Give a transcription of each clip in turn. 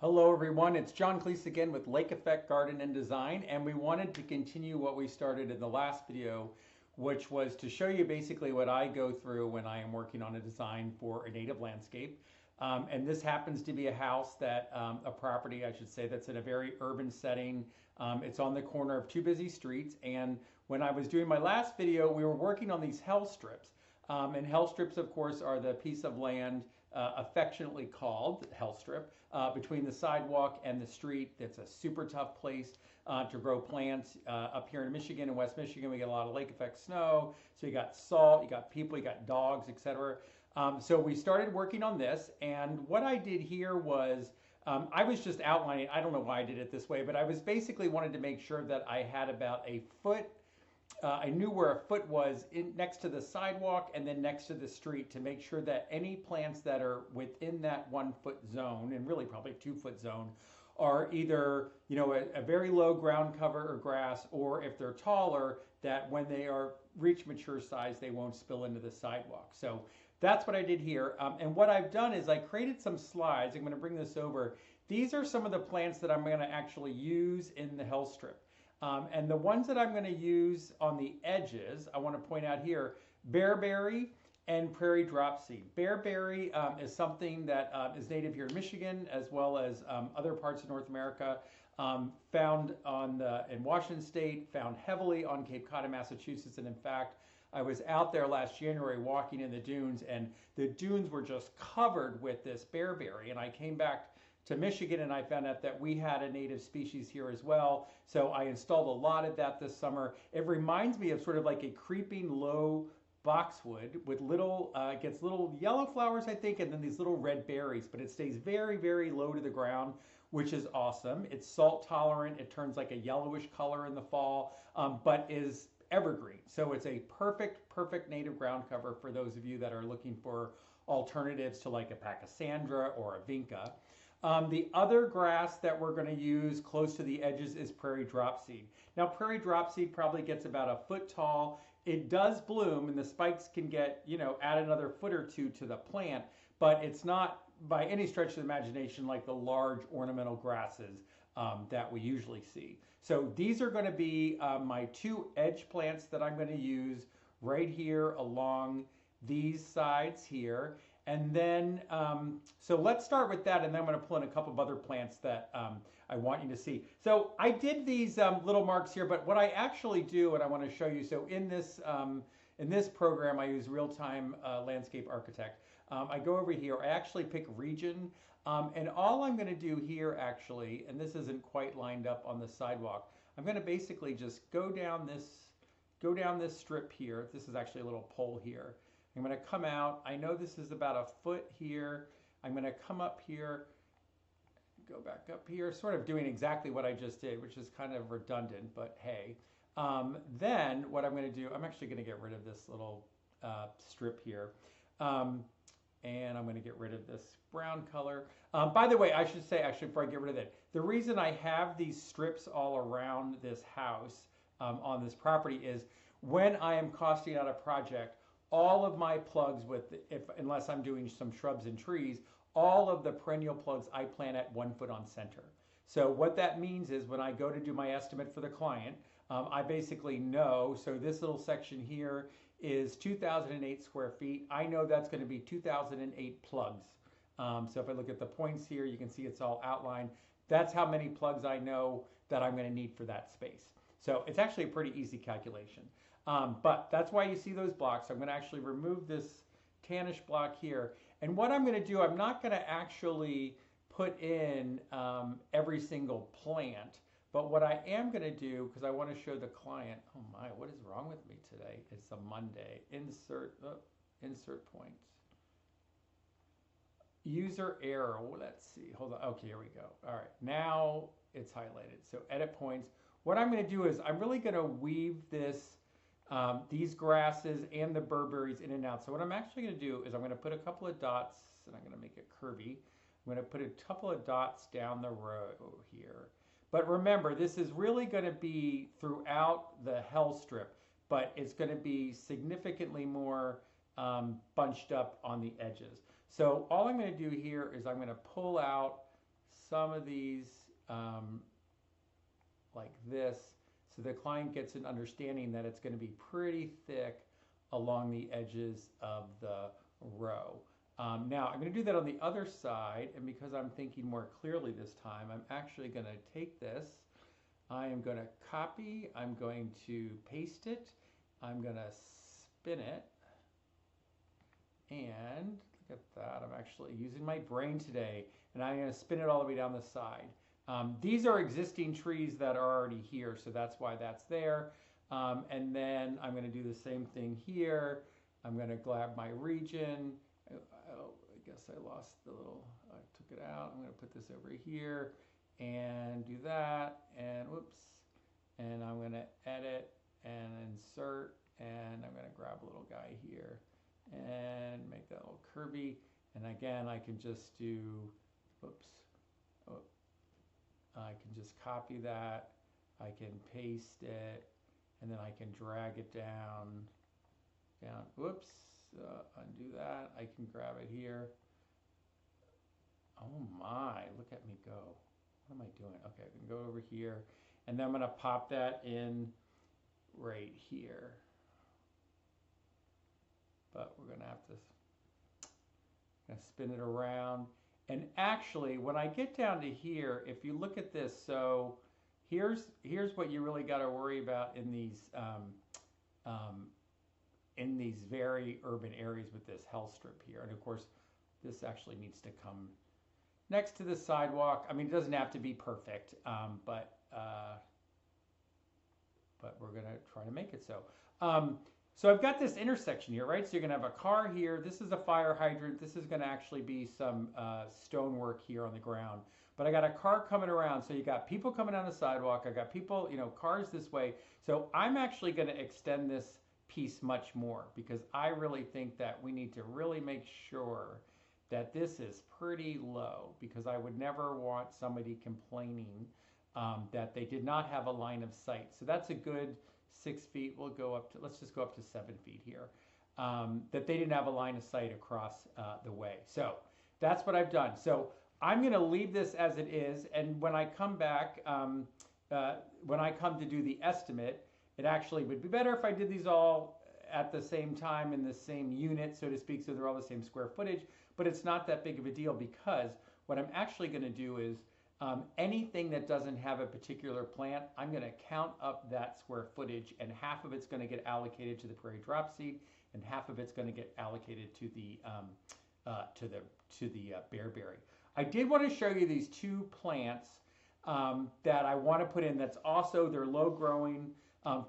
Hello everyone, it's John Cleese again with Lake Effect Garden and Design, and we wanted to continue what we started in the last video, which was to show you basically what I go through when I am working on a design for a native landscape. And this happens to be a house a property I should say, that's in a very urban setting. It's on the corner of two busy streets, and when I was doing my last video, we were working on these hell strips. And hell strips, of course, are the piece of land affectionately called hell strip between the sidewalk and the street. It's a super tough place to grow plants. Up here in Michigan and West Michigan, we get a lot of lake effect snow. So you got salt, you got people, you got dogs, etc. So we started working on this, and what I did here was I was just outlining. I don't know why I did it this way, but I was basically wanted to make sure that I had about a foot. I knew where a foot was next to the sidewalk and then next to the street to make sure that any plants that are within that 1 foot zone, and really probably 2 foot zone, are either a very low ground cover or grass, or if they're taller, that when they are reach mature size, they won't spill into the sidewalk. So that's what I did here. And what I've done is I created some slides. I'm going to bring this over. These are some of the plants that I'm going to actually use in the hell strip. And the ones that I'm going to use on the edges, I want to point out here, Bearberry and Prairie Dropseed. Bearberry is something that is native here in Michigan, as well as other parts of North America, found in Washington State, found heavily on Cape Cod in Massachusetts. And in fact, I was out there last January walking in the dunes, and the dunes were just covered with this bearberry. And I came back to Michigan and I found out that we had a native species here as well. So I installed a lot of that this summer. It reminds me of sort of like a creeping low boxwood with gets little yellow flowers, I think, and then these little red berries, but it stays very, very low to the ground, which is awesome. It's salt tolerant. It turns like a yellowish color in the fall, but is evergreen. So it's a perfect native ground cover for those of you that are looking for alternatives to like a pachysandra or a vinca. The other grass that we're going to use close to the edges is prairie dropseed. Now, prairie dropseed probably gets about a foot tall. It does bloom, and the spikes can get, add another foot or two to the plant, but it's not by any stretch of the imagination like the large ornamental grasses that we usually see. So these are going to be my two edge plants that I'm going to use right here along these sides here. And then, so let's start with that, and then I'm going to pull in a couple of other plants that I want you to see. So I did these little marks here, but what I actually do, and I want to show you, so in this program, I use Real-Time Landscape Architect. I go over here, I actually pick region, and all I'm going to do here actually, and this isn't quite lined up on the sidewalk, I'm going to basically just go down this strip here. This is actually a little pole here. I'm going to come out. I know this is about a foot here. I'm going to come up here, go back up here, sort of doing exactly what I just did, which is kind of redundant, but hey. Then what I'm going to do, I'm actually going to get rid of this little strip here. And I'm going to get rid of this brown color. By the way, I should say, actually, before I get rid of it, the reason I have these strips all around this house on this property is when I am costing out a project, all of my plugs unless I'm doing some shrubs and trees, all of the perennial plugs I plant at 1 foot on center. So what that means is when I go to do my estimate for the client, I basically know, so this little section here is 2,008 square feet. I know that's going to be 2,008 plugs. So if I look at the points here, you can see it's all outlined. That's how many plugs I know that I'm going to need for that space. So it's actually a pretty easy calculation. But that's why you see those blocks. I'm going to actually remove this tannish block here. And what I'm going to do, I'm not going to actually put in every single plant. But what I am going to do, because I want to show the client, oh my, what is wrong with me today? It's a Monday. Insert points. User error. Well, let's see. Hold on. Okay, here we go. All right. Now it's highlighted. So edit points. What I'm going to do is I'm really going to weave these grasses and the Bearberries in and out. So what I'm actually going to do is I'm going to put a couple of dots, and I'm going to make it curvy. I'm going to put a couple of dots down the row here. But remember, this is really going to be throughout the hell strip, but it's going to be significantly more bunched up on the edges. So all I'm going to do here is I'm going to pull out some of these like this, so the client gets an understanding that it's going to be pretty thick along the edges of the row. Now I'm going to do that on the other side, and because I'm thinking more clearly this time, I'm actually going to take this, I am going to copy, I'm going to paste it, I'm going to spin it, and look at that, I'm actually using my brain today, and I'm going to spin it all the way down the side. These are existing trees that are already here, so that's why that's there. And then I'm going to do the same thing here. I'm going to grab my region. Oh, I guess I lost the little, I took it out. I'm going to put this over here and do that, and whoops. And I'm going to edit and insert, and I'm going to grab a little guy here and make that a little curvy. And again, I can just do, whoops. Oh, I can just copy that. I can paste it, and then I can drag it down, whoops, undo that. I can grab it here. Oh my, look at me go. What am I doing? Okay, I can go over here, and then I'm gonna pop that in right here. But we're gonna have to spin it around. And actually, when I get down to here, if you look at this, so here's what you really got to worry about in these very urban areas with this hell strip here. And of course, this actually needs to come next to the sidewalk. I mean, it doesn't have to be perfect, but we're gonna try to make it so. So I've got this intersection here, right? So you're gonna have a car here. This is a fire hydrant. This is gonna actually be some stonework here on the ground. But I got a car coming around. So you got people coming down the sidewalk. I got people, cars this way. So I'm actually gonna extend this piece much more because I really think that we need to really make sure that this is pretty low, because I would never want somebody complaining that they did not have a line of sight. So that's a good 6 feet. We'll go up to, let's just go up to 7 feet here, that they didn't have a line of sight across the way. So that's what I've done. So I'm going to leave this as it is, and when I come back, when I come to do the estimate, it actually would be better if I did these all at the same time in the same unit, so to speak, so they're all the same square footage, but it's not that big of a deal, because what I'm actually going to do is anything that doesn't have a particular plant, I'm going to count up that square footage, and half of it's going to get allocated to the prairie dropseed, and half of it's going to get allocated to the bearberry. I did want to show you these two plants that I want to put in. That's also, they're low growing,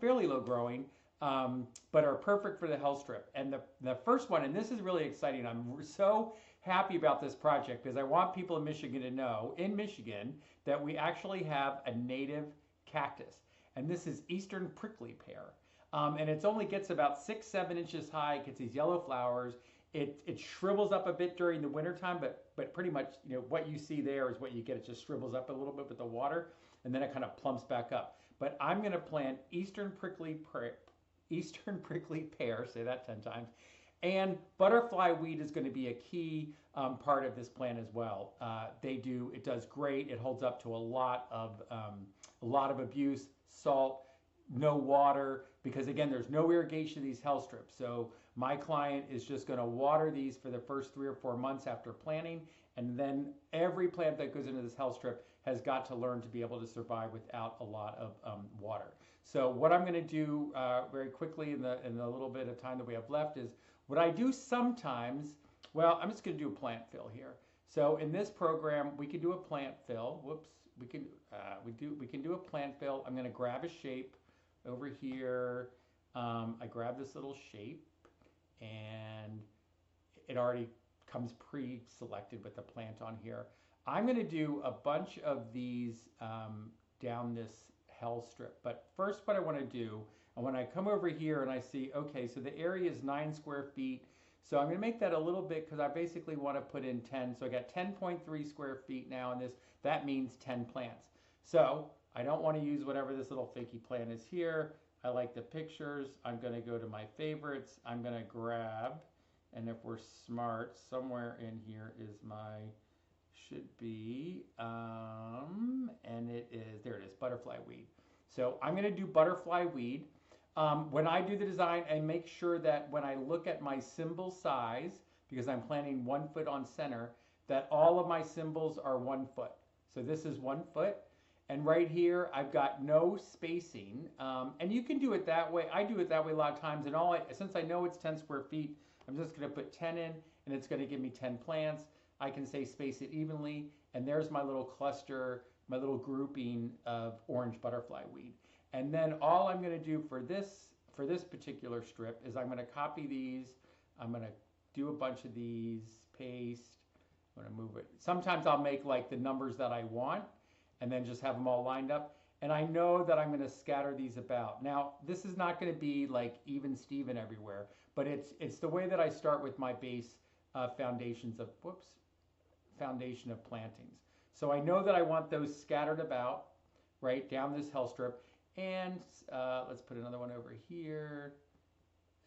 fairly low growing, but are perfect for the hell strip. And the first one, and this is really exciting. I'm so happy about this project because I want people in Michigan to know, in Michigan, that we actually have a native cactus. And this is eastern prickly pear. And it only gets about 6-7 inches high. It gets these yellow flowers. It shrivels up a bit during the wintertime, but pretty much, what you see there is what you get. It just shrivels up a little bit with the water, and then it kind of plumps back up. But I'm going to plant eastern prickly pear, say that 10 times, and butterfly weed is going to be a key part of this plant as well. It does great. It holds up to a lot of abuse, salt, no water, because again, there's no irrigation of these hell strips. So my client is just going to water these for the first 3 or 4 months after planting, and then every plant that goes into this hell strip has got to learn to be able to survive without a lot of water. So what I'm going to do very quickly in the little bit of time that we have left is what I do sometimes. Well, I'm just going to do a plant fill here. So in this program, we can do a plant fill. Whoops, we can do a plant fill. I'm going to grab a shape over here. I grab this little shape, and it already comes pre-selected with the plant on here. I'm going to do a bunch of these down this hell strip. But first, what I want to do, and when I come over here and I see, okay, so the area is 9 square feet. So I'm going to make that a little bit, because I basically want to put in 10. So I got 10.3 square feet now in this. That means 10 plants. So I don't want to use whatever this little fakey plant is here. I like the pictures. I'm going to go to my favorites. I'm going to grab, and if we're smart, somewhere in here is my should be, and it is, there it is, butterfly weed. So I'm going to do butterfly weed. When I do the design, I make sure that when I look at my symbol size, because I'm planting 1 foot on center, that all of my symbols are 1 foot. So this is 1 foot. And right here, I've got no spacing. And you can do it that way. I do it that way a lot of times. And since I know it's 10 square feet, I'm just going to put 10 in, and it's going to give me 10 plants. I can say space it evenly. And there's my little cluster, my little grouping of orange butterfly weed. And then all I'm going to do for this particular strip is I'm going to copy these. I'm going to do a bunch of these, paste. I'm going to move it. Sometimes I'll make like the numbers that I want and then just have them all lined up. And I know that I'm going to scatter these about. Now, this is not going to be like even Steven everywhere, but it's the way that I start with my base foundation of plantings. So I know that I want those scattered about, right, down this hell strip. And let's put another one over here,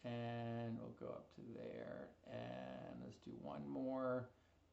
and we'll go up to there, and let's do one more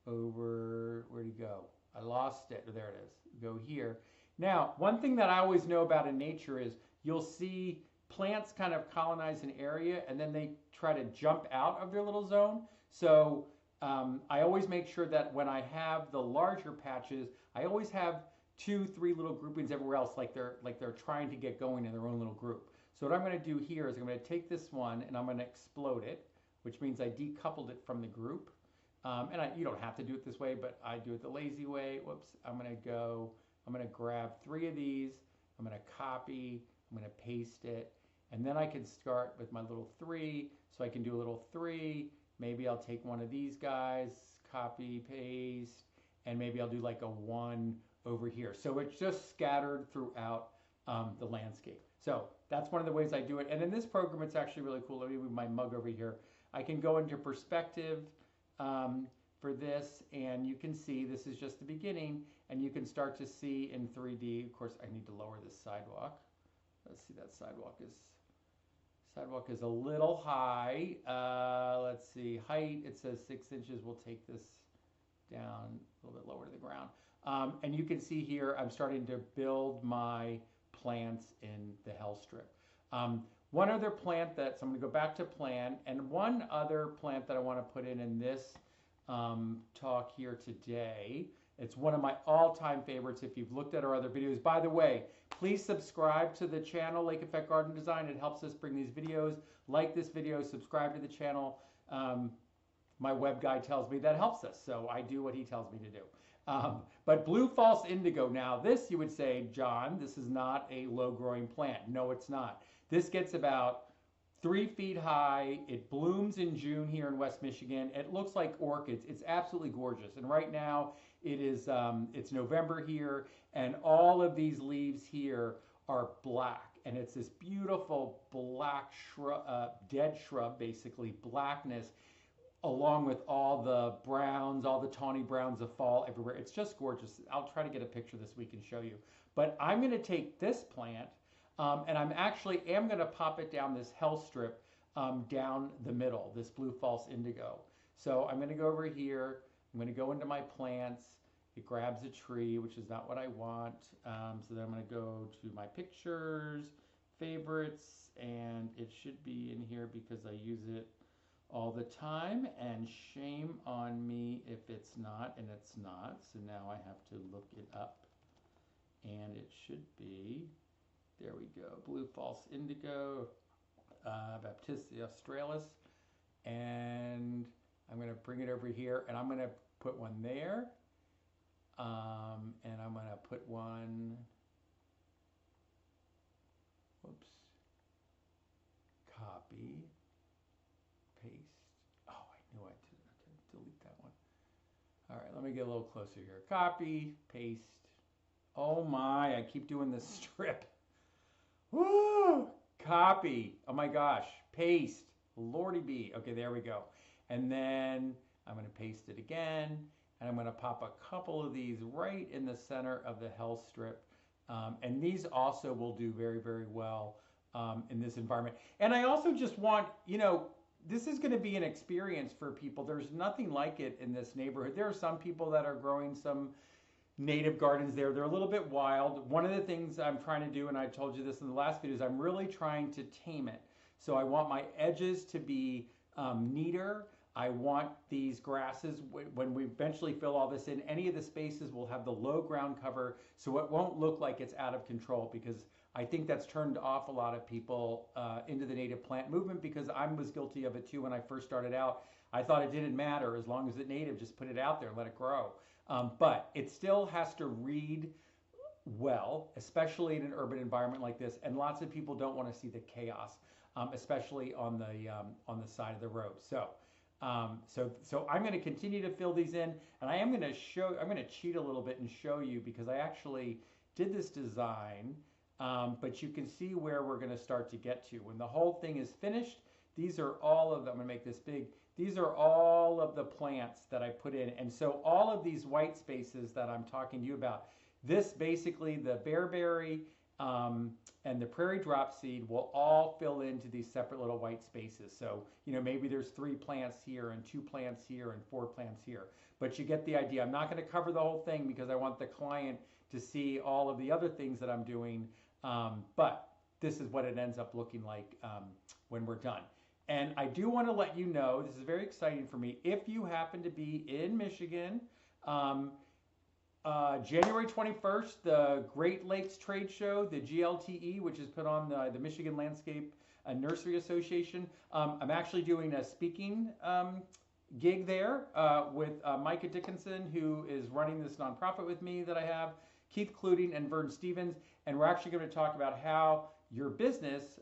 over, where'd he go? I lost it, there it is, go here. Now, one thing that I always know about in nature is you'll see plants kind of colonize an area, and then they try to jump out of their little zone. So I always make sure that when I have the larger patches, I always have 2, 3 little groupings everywhere else, like they're trying to get going in their own little group. So what I'm going to do here is I'm going to take this one and I'm going to explode it, which means I decoupled it from the group. You don't have to do it this way, but I do it the lazy way. Whoops, I'm going to grab 3 of these. I'm going to copy, I'm going to paste it, and then I can start with my little 3. So I can do a little 3. Maybe I'll take one of these guys, copy, paste, and maybe I'll do like a 1 over here. So it's just scattered throughout the landscape. So that's one of the ways I do it. And in this program, it's actually really cool. Let me move my mug over here. I can go into perspective for this, and you can see this is just the beginning, and you can start to see in 3D. Of course, I need to lower this sidewalk. Let's see, that sidewalk is a little high. Let's see, height, it says 6 inches. We'll take this down a little bit lower to the ground. And you can see here, I'm starting to build my plants in the hell strip. One other plant so I'm going to go back to plan, and one other plant that I want to put in this talk here today. It's one of my all-time favorites if you've looked at our other videos. By the way, please subscribe to the channel, Lake Effect Garden Design. It helps us bring these videos. Like this video, subscribe to the channel. My web guy tells me that helps us, so I do what he tells me to do. But blue false indigo, now this you would say, John, this is not a low-growing plant. No, it's not. This gets about 3 feet high. It blooms in June here in West Michigan. It looks like orchids. It's absolutely gorgeous. And right now it is it's November here, and all of these leaves here are black. And it's this beautiful black shrub, dead shrub, basically, blackness, along with all the browns, all the tawny browns of fall everywhere. It's just gorgeous. I'll try to get a picture this week and show you. But I'm going to take this plant, and I'm actually going to pop it down this hell strip down the middle, this blue false indigo. So I'm going to go over here. I'm going to go into my plants. It grabs a tree, which is not what I want. So then I'm going to go to my pictures, favorites, and it should be in here because I use it all the time, and shame on me if it's not, and it's not. So now I have to look it up, and it should be, there we go, blue false indigo, Baptisia australis, and I'm going to bring it over here, and I'm going to put one there, and I'm going to put one, whoops, copy, paste. Oh, I knew I did delete that one. All right, let me get a little closer here. Copy, paste. Oh my, I keep doing this strip. Woo! Copy. Oh my gosh. Paste. Lordy bee. Okay, there we go. And then I'm going to paste it again, and I'm going to pop a couple of these right in the center of the hell strip. And these also will do very, very well in this environment. And I also just want, this is going to be an experience for people. There's nothing like it in this neighborhood. There are some people that are growing some native gardens there. They're a little bit wild. One of the things I'm trying to do, and I told you this in the last video, is I'm really trying to tame it. So I want my edges to be neater. I want these grasses, when we eventually fill all this in, any of the spaces will have the low ground cover, so it won't look like it's out of control, because I think that's turned off a lot of people into the native plant movement, because I was guilty of it too when I first started out. I thought it didn't matter as long as it's native, just put it out there and let it grow. But it still has to read well, especially in an urban environment like this, and lots of people don't want to see the chaos, especially on the side of the road. So I'm going to continue to fill these in, and I'm going to cheat a little bit and show you, because I actually did this design, but you can see where we're going to start to get to. When the whole thing is finished, these are all of them. I'm going to make this big. These are all of the plants that I put in. And so all of these white spaces that I'm talking to you about, this basically, the Bearberry and the Prairie Dropseed will all fill into these separate little white spaces. So, you know, maybe there's 3 plants here and 2 plants here and 4 plants here. But you get the idea. I'm not going to cover the whole thing because I want the client to see all of the other things that I'm doing. But this is what it ends up looking like when we're done. And I do want to let you know, this is very exciting for me, if you happen to be in Michigan, January 21st, the Great Lakes Trade Show, the GLTE, which is put on the Michigan Landscape Nursery Association. I'm actually doing a speaking gig there with Micah Dickinson, who is running this nonprofit with me that I have, Keith Cluting and Vern Stevens, and we're actually going to talk about how your business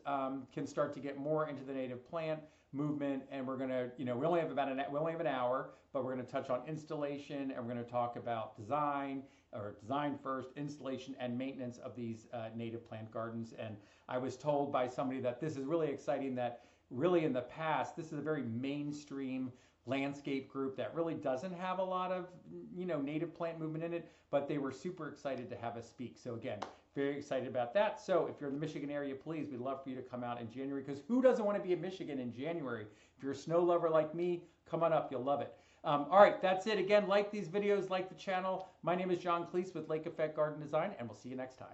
can start to get more into the native plant movement. And we're going to, you know, we only have an hour, but we're going to touch on installation, and we're going to talk about design first, installation, and maintenance of these native plant gardens. And I was told by somebody that this is really exciting, that really in the past, this is a very mainstream landscape group that really doesn't have a lot of, you know, native plant movement in it, but they were super excited to have us speak. So again, very excited about that. So if you're in the Michigan area, please, we'd love for you to come out in January, because who doesn't want to be in Michigan in January? If you're a snow lover like me, come on up, you'll love it. All right, that's it. Again, like these videos, like the channel. My name is John Cleese with Lake Effect Garden Design, and we'll see you next time.